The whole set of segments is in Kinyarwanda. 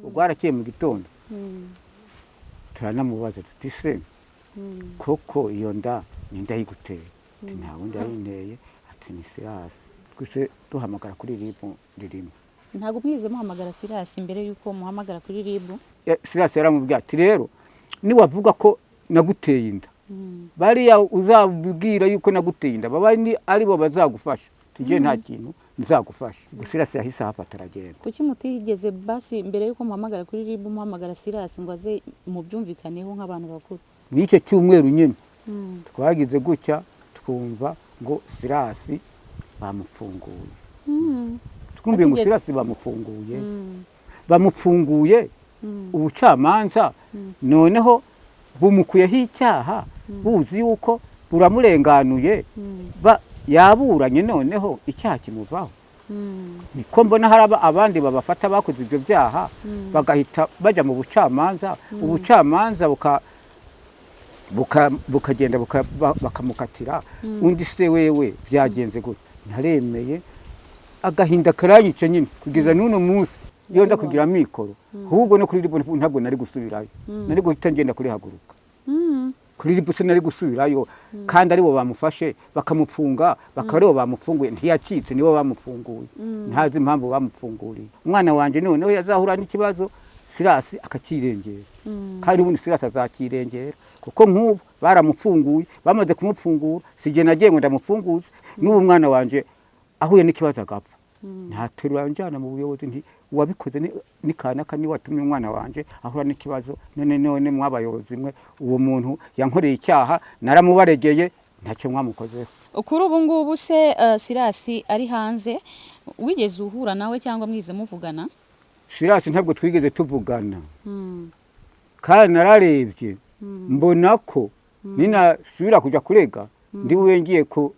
ubwarakiye mu gitondo turanamubaza tuti se koko iyo nda ninda yiguteye nta wundi yayinteye ati ni Sirasi twese duhamagara kuri ribu ririmo ntago mwize muhamagara Sirasi imbere yuko muhamagara kuri ribu Sirasi yaramubwiye ati rero niwavuga ko naguteye inda bariya uzabwira yuko naguteye inda baba ari bo bazagufasha tuje nta kintu nzagufasha Sirasi yahise hafata aragenda kuki mutigeze basi imbere yuko muhamagara kuri ribu muhamagara Sirasi ngo aze mu byumvikaneho nk'abantu bakuru n'icyo cyumweru nyine twagize gutya twumva ngo Sirasi bamufunguye twumviye ngo Sirasi bamufunguye ubucamanza noneho bumukuyeho icyaha buzi yuko buramurenganuye yaburanye noneho icyaha kimuvaho niko mbona hari abandi babafata bakoze ibyo byaha bagahita bajya mu bucamanza ubucamanza bukagenda bakamukatira undi se wewe byagenze gute ntaremeye agahinda karanyica nyine kugeza n'uno munsi iyo nda kugira mikoro ahubwo no kuri ribu ntabwo nari gusubirayo nari guhita ngenda kuri haguruka kuri ribu se nari gusubirayo kandi aribo bamufashe bakamufunga bakaba aribo bamufunguye ntiyacitse nibo bamufunguye ntazi impamvu bamufunguriye umwana wanje noneho yazahura n'ikibazo Sirasi akakirengera kandi ubundi Sirasi azakirengera kuko nk'ubu baramufunguye bamaze kumufungura sije nagiye ngo ndamufunguze n'ubu mwana wanje ahuye n'ikibazo agapfa ntaterura njana mu buyobozi nti wabikoze ni kanaka ni watumye umwana wanje ahura n'ikibazo none mwabayobozi mwe uwo muntu yankoreye icyaha naramubaregeye ntacyo mwamukozeho kuri ubu ngubu se Sirasi ari hanze wigeze uhura nawe cyangwa mwize muvugana Sirasi ntabwo twigeze tuvugana kandi nararebye mbona ko ninasubira kujya kurega ndi wengiye ko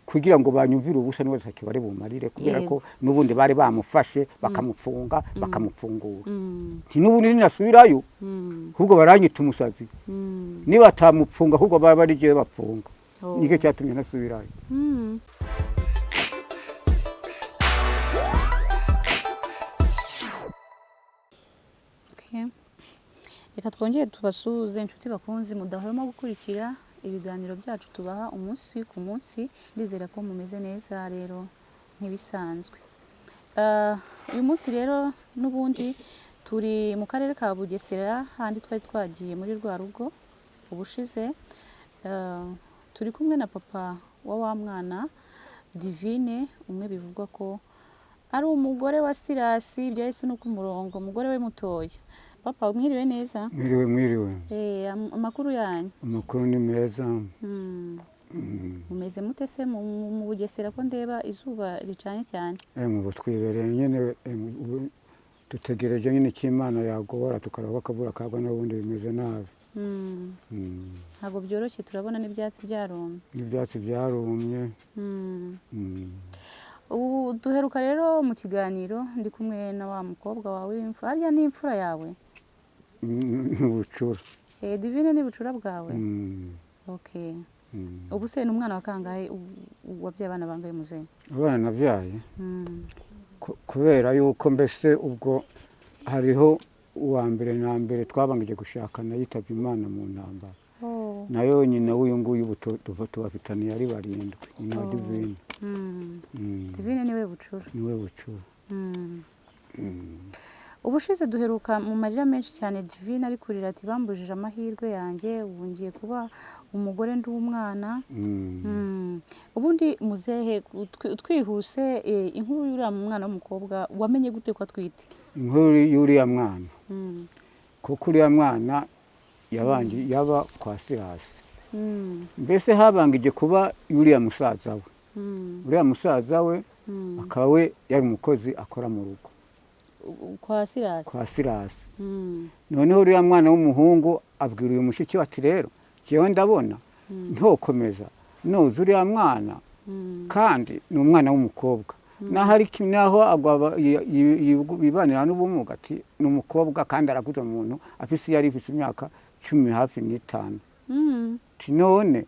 kugira ngo banyumvire ubusa niwe ntacyo bari bumarire kubera ko nubundi bari bamufashe bakamufunga bakamufungura n'ubundi ninasubirayo ahubwo baranyita umusazi niba atamufunga ahubwo baba ari jewe bapfunga nicyo cyatumye nasubirayo reka twongere tubasuhuze inshuti bakunzi mudahwema gukurikira ibiganiro byacu tubaha umunsi ku munsi ndizera ko mumeze neza rero nk'ibisanzwe uyu munsi rero n'ubundi turi mu karere ka Bugesera handi twari twagiye muri rwa rugo ubushize turi kumwe na papa wa mwana Divine umwe bivugwa ko ari umugore wa Sirasi byahise no ku murongo umugore we mutoya papa mwiriwe neza mwiriwe amakuru yanyu amakuru ni meza mumeze mute se mu Bugesera ko ndeba izuba ricanye cyane mu twibereye nyine dutegereje nyine cy'Imana yagobora tukaraba akavura kagwa n'ubundi bimeze nabi ntabwo byoroshye turabona n'ibyatsi byarumye ubu duheruka rero mu kiganiro ndi kumwe na wa mukobwa wawe w'imfura harya ni imfura yawe n'ubucura Divine ni bucura bwawe okay ubu se n'umwana wa kangahe wabyaye abana bangahe muzehe abana nabyaye kubera yuko mbese ubwo hariho uwa mbere na mbere twabangije gushakana yitabye Imana mu ntambara nayo nyina w'uyu nguyu ubu tubafitaniye ari barindwi nyina wa Divine Divine niwe bucura ubushize duheruka mu marira menshi cyane Divine ari kurira ati bambujije amahirwe yanjye ubu ngiye kuba umugore ndi umwana ubundi muzehe twihuse inkuru y'uriya mwana w'umukobwa wamenye gute ko atwite inkuru y'uriya mwana kuko uriya mwana yaba kwa Sirasi mbese habangije kuba y'uriya musaza we uriya musaza we akaba we yari umukozi akora mu rugo kwa Sirasi noneho uriya mwana w'umuhungu abwira uyu mushiki ati rero jewe ndabona ntokomeza noza uriya mwana kandi ni umwana w'umukobwa naho bibanira n'ubumuga ati ni umukobwa kandi arakuze umuntu afise yari ifise imyaka 10 hafi n'itanu none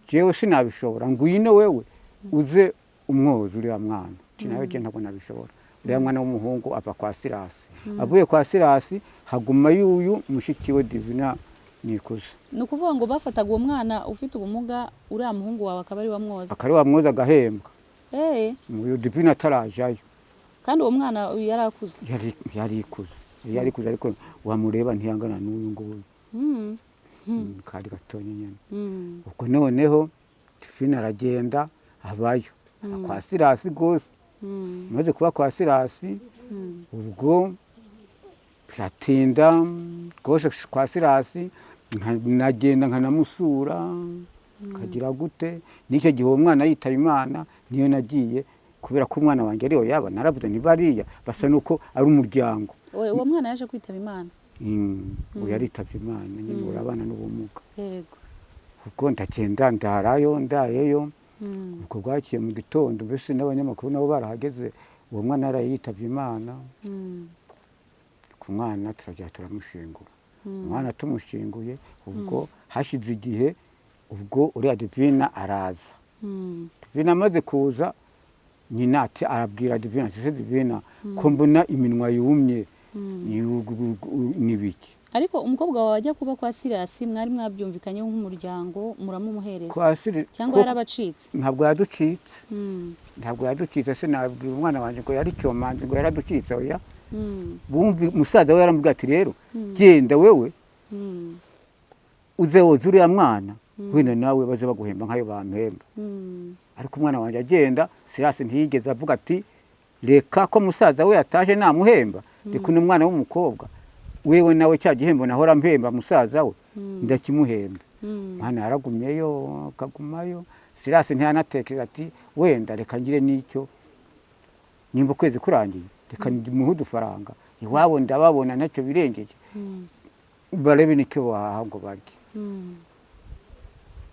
jewe sinabishobora ngwino wewe uze umwoza uriya mwana nawe je ntabwo nabishobora uriya mwana w'umuhungu ava kwa Sirasi avuye kwa Sirasi haguma yuyu mushiki we Divina Nikuze. ni ukuvuga ngo bafataga uwo mwana ufite ubumuga uriya muhungu wawe akaba ari wamwoza akari wamwoza agahembwa eh uyu Divina atarajayo kandi uwo mwana yari akuze yari ikuze ariko wamureba ntiyangana n'uyu nguyu kari gatonya nyene ubwo noneho Divina aragenda abayo kwa Sirasi gose maze kuba kwa Sirasi ubwo biratinda rwose kwa Sirasi nagenda nkanamusura kagira gute n'icyo gihe uwo mwana yitaba Imana niyo nagiye kubera ko umwana wanjye ariyo yaba naravuze ntibariya basa nuko ari umuryango uwo mwana yaje kwitaba Imana uyu yaritavye Imana nyine urabana n'ubumuga yego ubwo ndagenda ndayeyo ubwo bwakiye mu gitondo mbese n'abanyamakuru nabo barahageze uwo mwana yarayitavye Imana ku mwana turajya turamushingura umwana tumushinguye ubwo hashize igihe ubwo uriya Divina araza Divina amaze kuza nyina ati arabwira Divina ati se Divina ko mbona iminwa yumye nibiki ariko umukobwa wawe ajya kuba kwa Sirasi mwari mwabyumvikanyeho nk'umuryango muramumuhereza cyangwa yarabacitse ntabwo yaducitse se nabwira umwana wanjye ngo yari cyomanzi ngo yaraducitse oya bumvi musaza we yarambwira ati rero genda wewe uze woza uriya mwana wenda nawe baze baguhemba nk'ayo bampemba ariko umwana wanjye agenda Sirasi ntiyigeze avuga ati reka ko musaza we yataje namuhemba reka uno mwana w'umukobwa wewe nawe cya gihembo nahora mpemba musaza we ndakimuhemba mwana yaragumyeyo akagumayo Sirasi ntiyanatekereza ati wenda reka ngire n'icyo nimba ukwezi kurangiye reka muhe udufaranga iwabo ndababona ntacyo birengeje barebe n'icyo bahaha ngo barye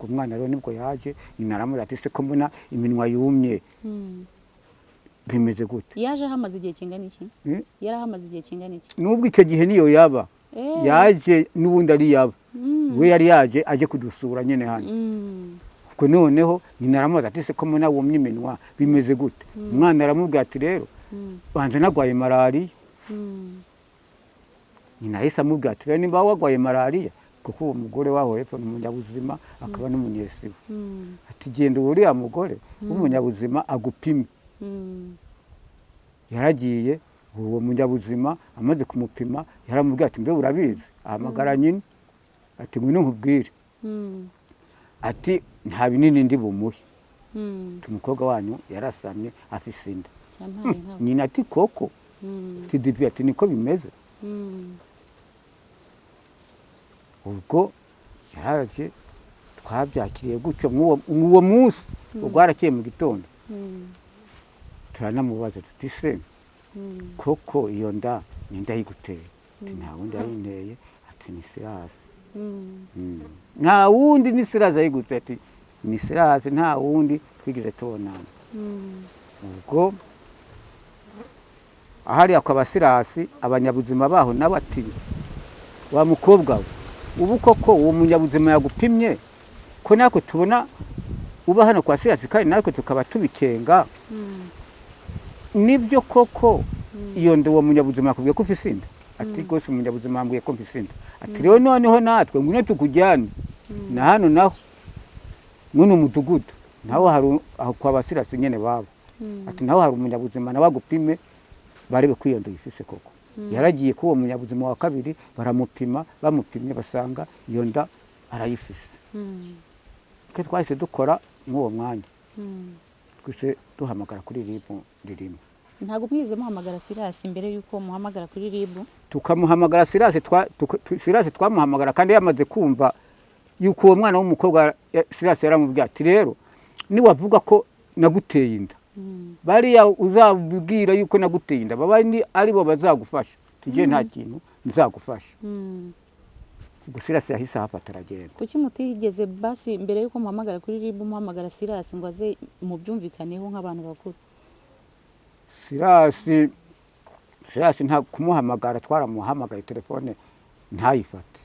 umwana rero nibwo yaje nyina aramubwira ati se ko mbona iminwa yumye bimeze gute yaje hamaze igihe kingana iki yarahamaze igihe kingana iki nubwo icyo gihe niyo yaba yaje n'ubundi ari yaba we yari yaje aje kudusura nyine hano ubwo noneho nyina aramubwira ati se ko mbona wumye iminwa bimeze gute umwana aramubwira ati rero banze nagwaye malariya nyina yahise amubwira ati rero nimba wagwaye malariya kuko uwo mugore waho hepfo ni umunyabuzima akaba n'umunyesibo ati genda uriya mugore w'umunyabuzima agupime yaragiye uwo munyabuzima amaze kumupima yaramubwira ati mbe urabizi ahamagara nyine ati ngwino nkubwire ati nta binini ndi bumuhe umukobwa wanyu yarasamye afise inda nyina ati koko ati Divi ati niko bimeze ubwo yaraje twabyakiriye gutyo mw'uwo munsi ubwo harakeye mu gitondo turanamubaza tuti se koko iyo nda ni nda yiguteye ati nta wundi yayinteye ati ni Sirasi nta wundi ni Sirasi yayiguteye ati ni Sirasi nta wundi twigeze tubonana ubwo ahariya kwa Sirasi abanyabuzima baho nabo ati wa mukobwa we ubu koko uwo munyabuzima yagupimye ko natwe tubona uba hano kwa Sirasi kandi natwe tukaba tubikenga nibyo koko iyo ndo uwo munyabuzima yakubwiye ko ufise inda ati rwose umunyabuzima yambwiye ko mfise inda ati rero noneho natwe ngwino tukujyane na hano naho mwene umudugudu naho hari aho kwa Sirasi nyene babo ati naho hari umunyabuzima nawe agupime barebe ko iyo ndo ifise koko yaragiye ko uwo munyabuzima wa kabiri baramupima bamupimye basanga iyo nda arayifise twe twahise dukora mw'uwo mwanya twese duhamagara kuri ribu ririmo ntabwo mwize muhamagara Sirasi mbere yuko muhamagara kuri ribu tukamuhamagara Sirasi twamuhamagara kandi yamaze kumva yuko uwo mwana w'umukobwa Sirasi yaramubwira ati rero niwavuga ko naguteye inda bariya uzabwira yuko naguteye inda baba ari bo bazagufasha tujye nta kintu nzagufasha ubwo Sirasi yahise ahafata aragenda kuki mutigeze basi mbere yuko muhamagara kuri ribu muhamagara Sirasi ngo aze mubyumvikaneho nk'abantu bakuru Sirasi nta kumuhamagara twaramuhamagaye telefone ntayifate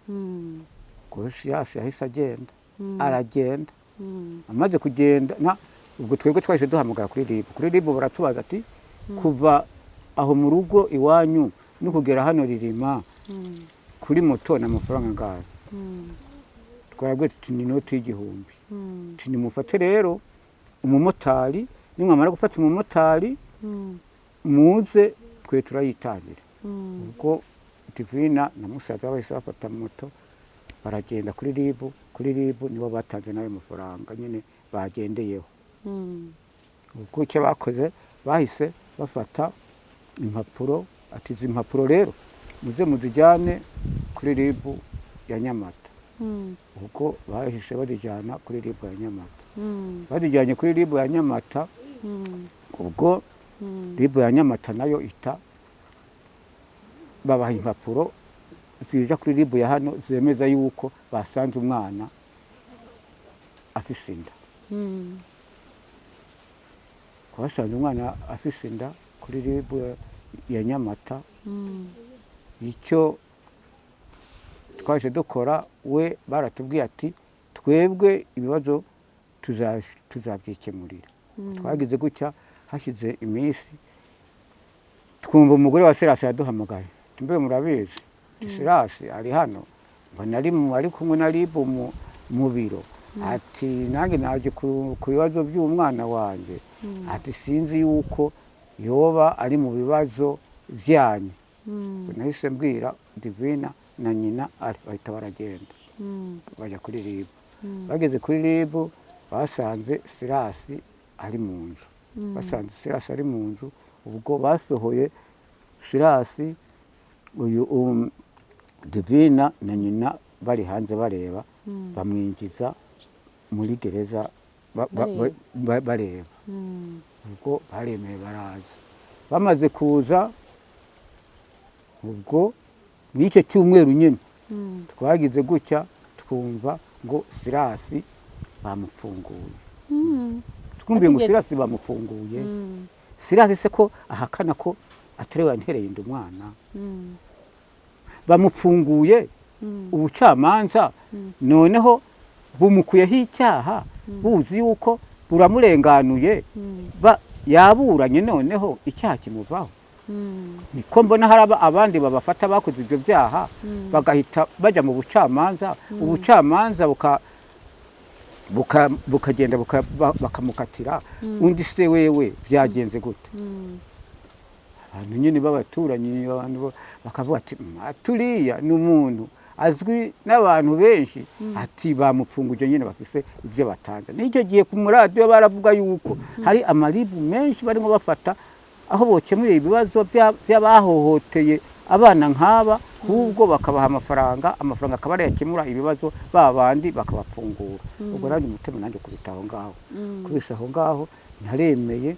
ubwo Sirasi yahise agenda aragenda amaze kugenda ubwo twebwe twahise duhamagara kuri ribu baratubaza ati kuva aho mu rugo iwanyu no kugera hano Ririma kuri moto n'amafaranga ngaho twaraguye tuti ni inoti y'igihumbi nimufate rero umumotari nimwamara gufata umumotari muze twe turayitangira ubwo Divina na musaza bahise bafata moto baragenda kuri ribu nibo batanze nayo mafaranga nyine bagendeyeho ubwo icyo bakoze bahise bafata impapuro ati izi impapuro rero muze muzijyane kuri ribu ya Nyamata ubwo bahise bazijyana kuri ribu ya Nyamata bazijyanye kuri ribu ya Nyamata ubwo ribu ya Nyamata nayo ita babaha impapuro zija kuri ribu ya hano zemeza yuko basanze umwana afise inda basanze umwana afise inda kuri ribu ya Nyamata icyo twaje dukora we baratubwiye ati twebwe ibibazo tuzabyikemurira twagize gutya hashize iminsi twumva umugore wa Serasi yaduhamagaye mbe murabizi Serasi ari hano ngo ari kumwe na ribu mu biro ati nange naje ku bibazo by'umwana wanjye ati sinzi yuko yoba ari mu bibazo byanyu nahise mbwira Divina na nyina bahita baragenda bajya kuri ribu bageze kuri ribu basanze Serasi ari mu nzu basanze Serasi ari mu nzu ubwo basohoye Serasi uyu Divina na nyina bari hanze bareba bamwinjiza muri gereza bareba ubwo baremeye baraza bamaze kuza ubwo n'icyo cyumweru nyine twagize gutya twumva ngo Serasi bamupfunguye twumviye ngo Serasi bamupfunguye Serasi se ko ahakana ko atari wantereye inda umwana bamupfunguye ubucamanza noneho bumukuyeho icyaha buzi yuko buramurenganuye yaburanye noneho icyaha kimuvaho niko mbona hari abandi babafata bakoze ibyo byaha bagahita bajya mu bucamanza ubucamanza bukagenda bakamukatira undi se wewe byagenze gute abantu nyine b'abaturanyi abantu bakavuga ati turiya ni umuntu azwi n'abantu benshi ati bamupfunguje nyine bafise ibyo batanze n'icyo gihe ku muradiyo baravuga yuko hari amaribu menshi barimo bafata aho bokemuriye ibibazo by'abahohoteye abana nk'aba ahubwo bakabaha amafaranga akaba yakemura ibibazo babandi bakabapfungura ubwo nanjye umutima nanjye kubita aho ngaho kubisa aho ngaho ntaremeye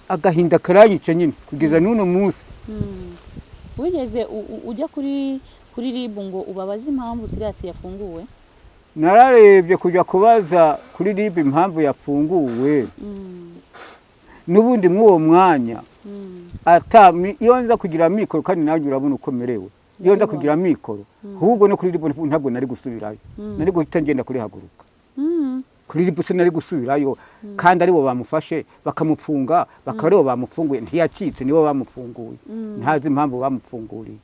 agahinda karanyica nyine kugeza n'uno munsi wigeze ujya kuri ribu ngo ubabaze impamvu Serasi yafunguwe nararebye kujya kubaza kuri ribu impamvu yafunguwe n'ubundi mw'uwo mwanya iyo nza kugira amikoro kandi nanjye urabona uko merewe iyo nza kugira amikoro ahubwo no kuri ribu ntabwo nari gusubirayo nari guhita ngenda kurihaguruka kuri ribu se nari gusubirayo kandi aribo bamufashe bakamupfunga bakaba aribo bamupfunguye ntiyacitse nibo bamupfunguye ntazi impamvu bamupfunguriye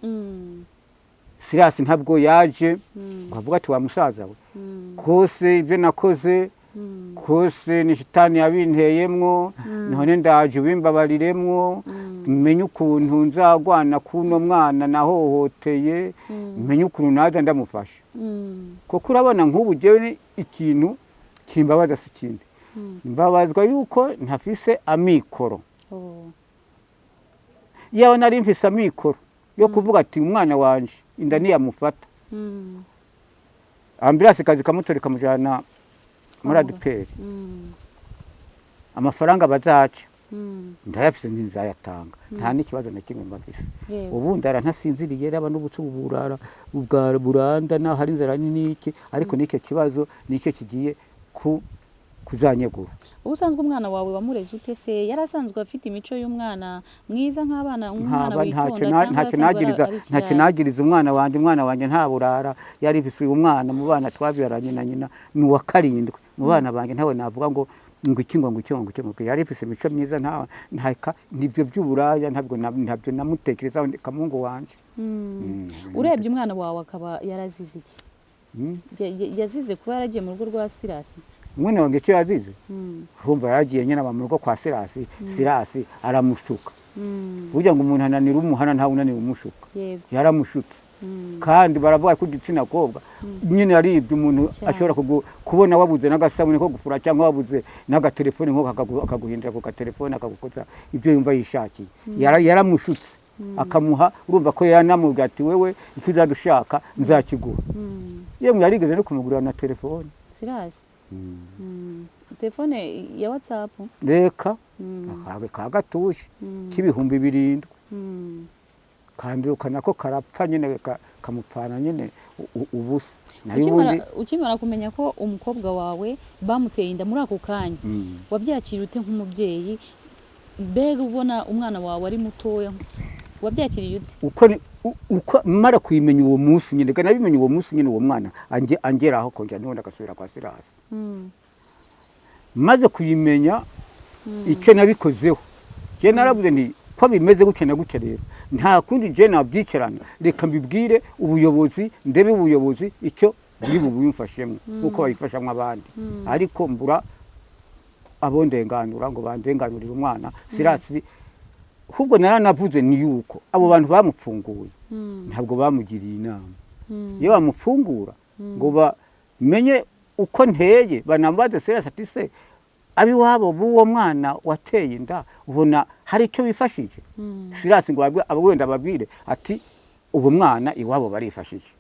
Serasi ntabwo yaje ngo avuga ati wa musaza we kose ibyo nakoze kose ni shitani yabinteyemwo none ndaje ubimbabariremwo menye ukuntu nzagwana kuno mwana nahohoteye menye ukuntu naza ndamufasha kuko urabona nk'ubu jewe ikintu kimbabaza si kindi mbabazwa yuko ntafise amikoro yawe nari mfise amikoro yo kuvuga ati umwana wanje inda niyamufata ambulance kazi kamutoreka mujana muri ADPR amafaranga bazaca ndayafise nzayatanga nta n'ikibazo na kimwe mbafise ubu ndara ntasinziriye raba n'ubutsu burara buranda na hari inzara n'iki ariko n'icyo kibazo nicyo kigiye kuzanyegura ubusanzwe umwana wawe wamureze ute se yarasanzwe afite imico y'umwana mwiza nk'abana umwana witonda ntacyo nagiriza umwana wanjye nta burara yari bisuye umwana mu bana twabyaranye na nyina ni uwa karindwi mu bana banjye ntawe navuga ngo ngo iki ngo iki ngo iki ngo yari ifise imico myiza ntaka nibyo by'uburaya ntabwo namutekerezaho kamungu wanje. Urebye umwana wawe akaba yarazize iki? Yazize kuba yaragiye mu rugo rwa Sirasi? Umwana wanjye icyo yazize urumva yaragiye nyine aba mu rugo kwa Sirasi, Sirasi aramushuka. Burya ngo umuntu ananira umuhana ntawe unanira umushuka. Yaramushutse kandi baravuga ko igitsina kobwa nyine yaribye umuntu ashobora kubona wabuze n'agasabune ko gufura cyangwa wabuze n'agatelefone nko akaguhindura ku gatelefone akagukoza ibyo yumva yishakiye. Yaramushutse akamuha, urumva ko yanamubwira ati wewe icyo uzadushaka nzakiguha. Yemwe yarigeze no kumugurira na telefone Sirasi. Telefone ya WhatsApp reka ka gatushi k'ibihumbi 700 kandi ukanako karapfa nyine kamupfana nyine ubusa. Ukimara kumenya ko umukobwa wawe bamuteye inda muri ako kanya wabyakiriye ute nk'umubyeyi? Mbega ubona umwana wawe ari mutoya wabyakiriye ute? Uko mara kuyimenya uwo munsi nyine nabimenye uwo munsi nyine uwo mwana angeraho kongera none agasubira kwa Sirasi. Maze kuyimenya icyo nabikozeho je naravuze nti ko bimeze gutya na gutya rero nta kundi je nabyicarana reka mbibwire ubuyobozi ndebe ubuyobozi icyo buri bubimfashemo uko bayifashamwe abandi. Ariko mbura abondenganura ngo bandenganurire umwana Sirasi. Ahubwo naranavuze ni yuko abo bantu bamupfunguye ntabwo bamugiriye inama. Iyo bamupfungura ngo bamenye uko nteye banambaze Sirasi ati se abiwabo b'uwo mwana wateye inda ubona hari icyo bifashije. Sirasi ngo wenda babwire ati ubu mwana iwabo barifashije.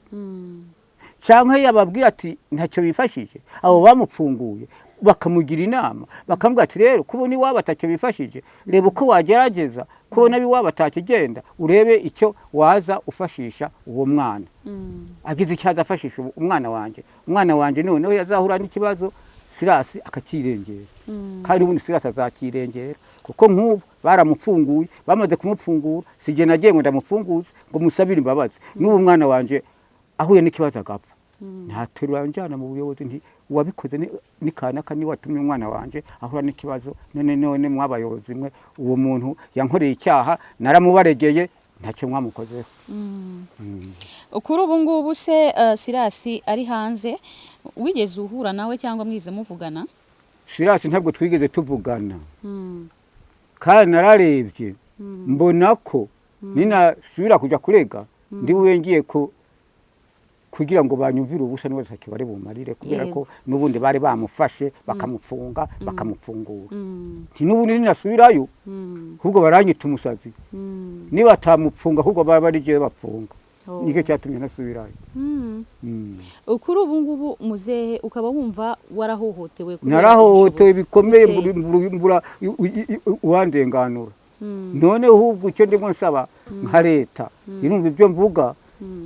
Cyangwa yababwira ati ntacyo bifashije abo bamupfunguye bakamugira inama bakamubwira ati rero kubona iwabo atacyo bifashije reba uko wagerageza kubona iwabo atakigenda urebe icyo waza ufashisha uwo mwana. Agize icyaza afashisha umwana wanje noneho yazahura n'ikibazo Sirasi akakirengera. Kandi ubundi Sirasi azakirengera kuko nk'ubu baramupfunguye bamaze kumupfungura sije nagiye ngo ndamupfunguze ngo musabire imbabazi. N'ubu mwana wanje ahuye n'ikibazo agapfa ntaterura njana mu buyobozi nti wabikoze ni kanaka ni watumye umwana wanje ahura n'ikibazo none mwabayobozi mwe uwo muntu yankoreye icyaha naramubaregeye ntacyo mwamukozeho. Kuri ubu ngubu se Sirasi ari hanze wigeze uhura nawe cyangwa mwize muvugana? Sirasi ntabwo twigeze tuvugana kandi nararebye mbona ko ninasubira kujya kurega ndi wengiye kugira ngo banyumvire ubusa niwe ntacyo bari bumarire kubera ko nubundi bari bamufashe bakamupfunga bakamupfungura. N'ubundi ninasubirayo ahubwo baranyita umusazi niba atamupfunga ahubwo bari je bapfunga. Nicyo cyatumye nasubirayo. Kuri ubu ngubu muzehe ukaba wumva warahohotewe? Narahohotewe bikomeye mbura uwandenganura. None ahubwo icyo ndimo nsaba nka leta irumva ibyo mvuga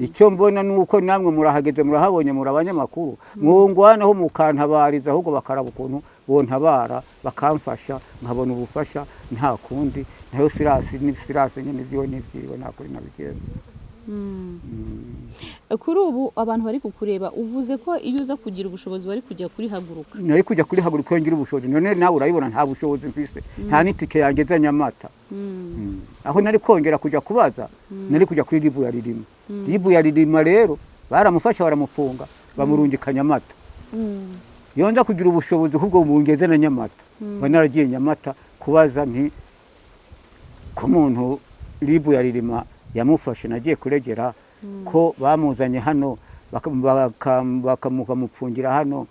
icyo mbona nuko namwe murahageze murahabonye muri abanyamakuru mwongwanaho mukantabariza ahubwo bakaraba ukuntu bontabara bakamfasha nkabona ubufasha nta kundi nayo Sirasi nyine byo nibyiwe nakuri nabigenza. Kuri ubu abantu bari kukureba uvuze ko iyo uza kugira ubushobozi bari kujya kuri haguruka. Nari kujya kuri haguruka yongera ubushobozi none nawe urayibona nta bushobozi mfise nta nitike yangeza Nyamata. Aho nari kongera kujya kubaza nari kujya kuri Ribu ya Ririma rero baramufasha baramufunga bamurungika Nyamata. Yonza kugira ubushobozi ahubwo bungeze na Nyamata. Banaragiye Nyamata kubaza nti ko muntu Ribu ya Ririma yamufashe nagiye kuregera ko bamuzanye hano bakamupfungira hano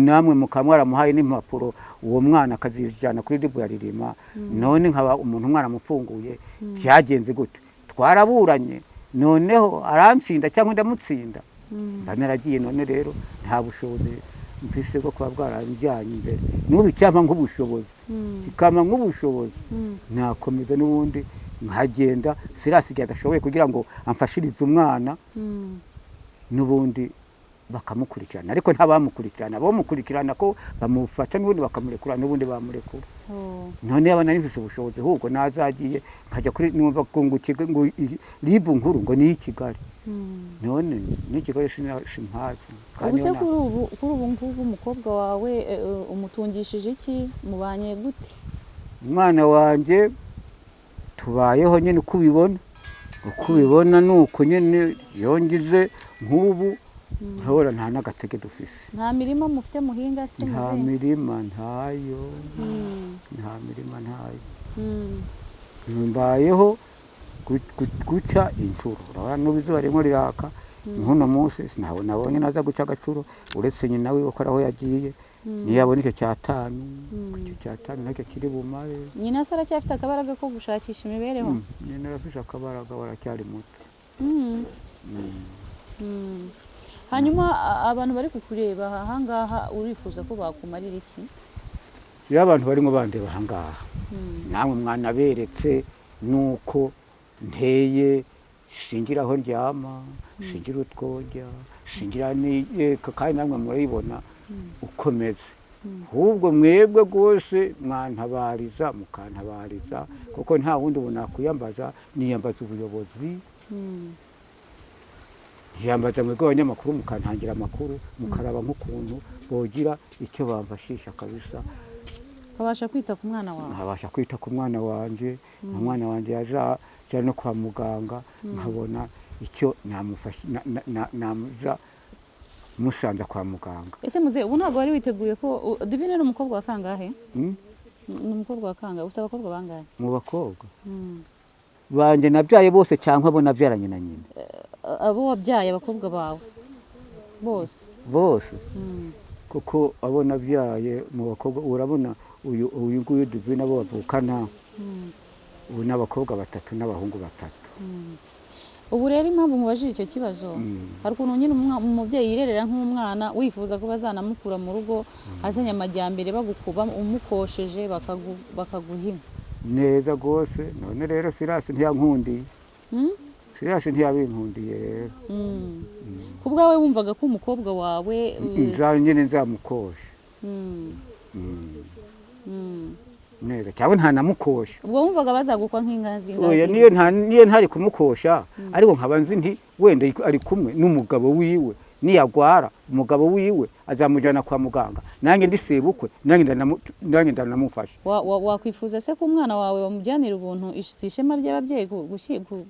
namwe mukamwara muhaye n'impapuro uwo mwana akazijana kuri Ribu ya Ririma. None nkaba umuntu mwana mupfunguye byagenze gute? Twaraburanye noneho aransinda cyangwa ndamutsinda banaragiye. None rero nta bushobozi mfise bwo kuba bwaranjyanye imbere n'ubu cyama nk'ubushobozi kikama nk'ubushobozi nakomeza n'ubundi nkagenda Sirasi adashoboye kugira ngo amfashirize umwana n'ubundi bakamukurikirana ariko ntabamukurikirana bamukurikirana ko bamufata n'ubundi bakamurekura n'ubundi bamurekura none yaba nari mfise ubushobozi ahubwo nazagiye nkajya kuri numva ngo ribu nkuru ngo ni Kigali none ni Kigali simpazi ubuse kuri ubu ngubu umukobwa wawe umutungishije iki mubanye gute umwana wanje tubayeho nyine uko ubibona nuko nyine yongize nk'ubu urabona nta n'agatege dufise nta mirima mufite muhinga si muze nta mirima ntayo mbayeho guca inshuro urabona n'ubu izuba rimwe riraka nk'uno munsi nabonye naza guca agacuro uretse nyina wiwe ko araho yagiye niyabona icyo cyatanu nacyo kiri bumare nyina se aracyafite akabaraga ko gushakisha imibereho nyina arafise akabaraga baracyari muto hanyuma abantu bari kukureba ahangaha urifuza ko bakumarira iki iyo abantu barimo bandeba ahangaha namwe mwana beretse nuko nteye singira aho ndyama singira utwojya singira kandi namwe murayibona ukomeze ahubwo mwebwe rwose mwantabariza mukantabariza kuko nta wundi ubu nakwiyambaza niyambaza ubuyobozi yambaza mwebwe abanyamakuru mukantangira amakuru mukaraba nk'ukuntu bogira icyo bamfashisha kabisa ukabasha kwita ku mwana wawe nkabasha kwita ku mwana wanje umwana wanje yaja no kwa muganga nkabona icyo namuza musanze kwa muganga ese muze ubu ntabwo wari witeguye ko Divine ni umukobwa wa kangahe ni umukobwa wa kangahe ufite abakobwa bangahe mu bakobwa banje nabyaye bose cyangwa abo nabyaranye na nyina abo wabyaye abakobwa bawe bose kuko abo nabyaye mu bakobwa urabona uyu nguyu Divine abo bavukana ubu n'abakobwa 3 n'abahungu 3 ubu rero impamvu mubajije icyo kibazo hari ukuntu nyine umubyeyi yirerera nk'umwana wifuza ko bazanamukura mu rugo azanye amajyambere bagukuba umukosheje bakaguha neza rwose none rero Sirasi ntiyankundiye Sirasi ntiyabinkundiye rero ku bwawe wumvaga ko umukobwa wawe nyine nzamukoshe neza cyangwa nta namukosha ubwo wumvaga bazagukwa nk'inka zingahe oya niyo ntari kumukosha ariko nkaba nzi nti wenda ari kumwe n'umugabo wiwe niyagwara umugabo wiwe azamujyana kwa muganga nanjye ndisebukwe nanjye ndanamufasha wakwifuza se ko umwana wawe bamujyanira ubuntu si ishema ry'ababyeyi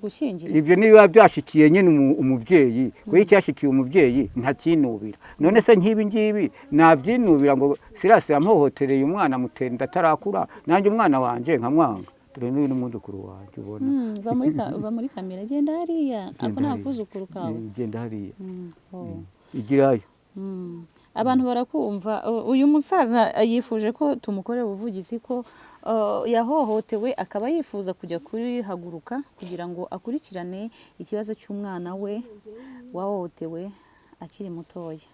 gushyingira ibyo niba byashikiye nyine umubyeyi kuko icyashikiye umubyeyi ntakinubira none se nk'ibi ngibi nabyinubira ngo Sirasi yamuhohotereye umwana mutenda atarakura nanjye umwana wanjye nkamwanga dore n'uyu n'umwuzukuru wanjye ubona va muri kamera genda hariya ako nta kuzukuru kawe genda hariya igirayo abantu barakumva uyu musaza yifuje ko tumukorera ubuvugizi ko yahohotewe akaba yifuza kujya kurihaguruka kugira ngo akurikirane ikibazo cy'umwana we wahohotewe akiri mutoya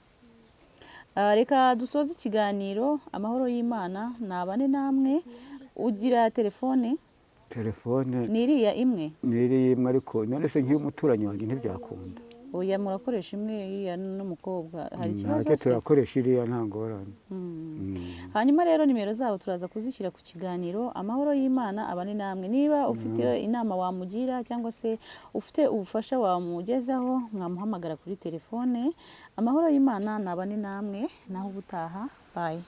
reka dusoze ikiganiro amahoro y'Imana nabane namwe ugira telefone ni iriya imwe ariko none se nk'iyo umuturanyi wanjye ntibyakunda oya murakoresha imwe iriya n'umukobwa hari ikibazo se turakoresha iriya nta ngorane hanyuma rero nimero zabo turaza kuzishyira ku kiganiro amahoro y'Imana abane namwe niba ufite inama wamugira cyangwa se ufite ubufasha wamugezaho mwamuhamagara kuri telefone amahoro y'Imana nabane namwe naho ubutaha bye